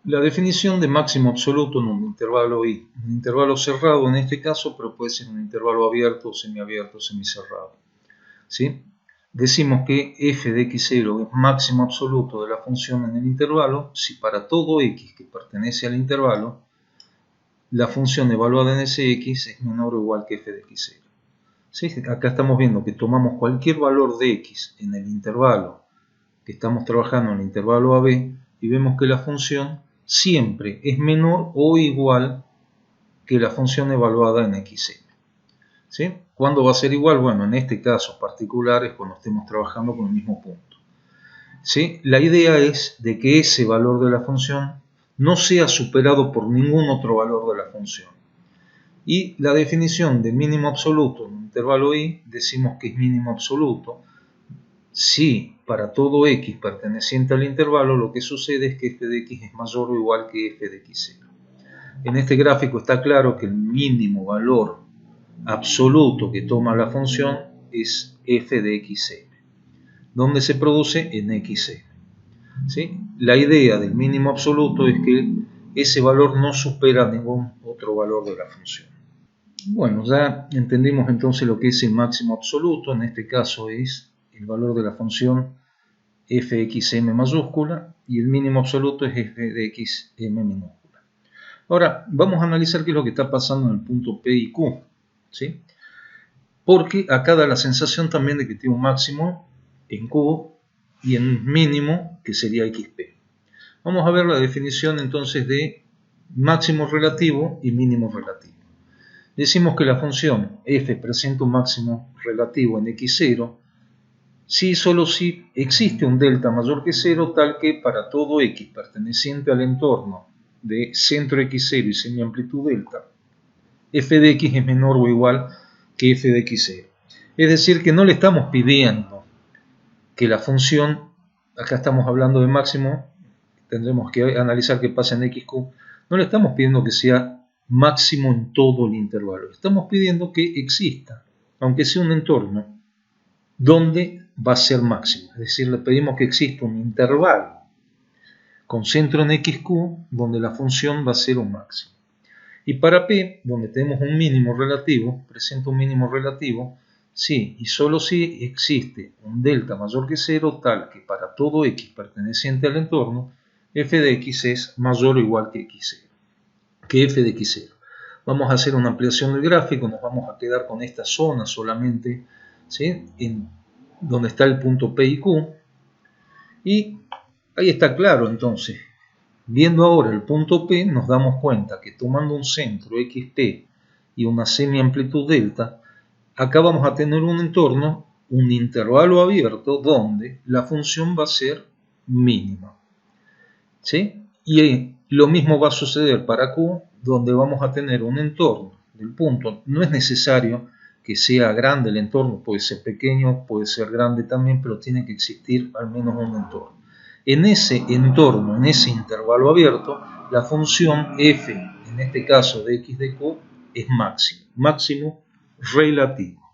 La definición de máximo absoluto en un intervalo I. Un intervalo cerrado en este caso, pero puede ser un intervalo abierto, semiabierto, semicerrado. ¿Sí? Decimos que f de x0 es máximo absoluto de la función en el intervalo si para todo x que pertenece al intervalo la función evaluada en ese x es menor o igual que f de x0. ¿Sí? Acá estamos viendo que tomamos cualquier valor de x en el intervalo que estamos trabajando en el intervalo AB y vemos que la función siempre es menor o igual que la función evaluada en xm. ¿Sí? ¿Cuándo va a ser igual? Bueno, en este caso particular es cuando estemos trabajando con el mismo punto. ¿Sí? La idea es de que ese valor de la función no sea superado por ningún otro valor de la función. Y la definición de mínimo absoluto en un intervalo I, decimos que es mínimo absoluto si para todo x perteneciente al intervalo lo que sucede es que f de x es mayor o igual que f de x0. En este gráfico está claro que el mínimo valor absoluto que toma la función es f de xm, donde se produce en xm. ¿Sí? La idea del mínimo absoluto es que ese valor no supera ningún otro valor de la función. Bueno, ya entendimos entonces lo que es el máximo absoluto. En este caso es el valor de la función f de xm mayúscula y el mínimo absoluto es f de xm minúscula. Ahora vamos a analizar qué es lo que está pasando en el punto P y Q, ¿sí? Porque acá da la sensación también de que tiene un máximo en Q y en mínimo que sería xp. Vamos a ver la definición entonces de máximo relativo y mínimo relativo. Decimos que la función f presenta un máximo relativo en x0 si y solo si existe un delta mayor que 0 tal que para todo x perteneciente al entorno de centro x0 y semiamplitud delta, f de x es menor o igual que f de x0. Es decir, que no le estamos pidiendo que la función, acá estamos hablando de máximo, tendremos que analizar qué pasa en xq, no le estamos pidiendo que sea máximo en todo el intervalo, estamos pidiendo que exista, aunque sea un entorno, donde va a ser máximo. Es decir, le pedimos que exista un intervalo con centro en xq, donde la función va a ser un máximo. Y para P, donde tenemos un mínimo relativo, presenta un mínimo relativo, si y solo si existe un delta mayor que 0, tal que para todo x perteneciente al entorno, f de x es mayor o igual que x0, que f de x0. Vamos a hacer una ampliación del gráfico, nos vamos a quedar con esta zona solamente, ¿sí? Donde está el punto P y Q. Y ahí está claro entonces. Viendo ahora el punto P, nos damos cuenta que tomando un centro xp y una semiamplitud delta, acá vamos a tener un entorno, un intervalo abierto, donde la función va a ser mínima. ¿Sí? Y lo mismo va a suceder para Q, donde vamos a tener un entorno del punto. No es necesario que sea grande el entorno, puede ser pequeño, puede ser grande también, pero tiene que existir al menos un entorno. En ese entorno, en ese intervalo abierto, la función f, en este caso de x de q, es máximo relativo.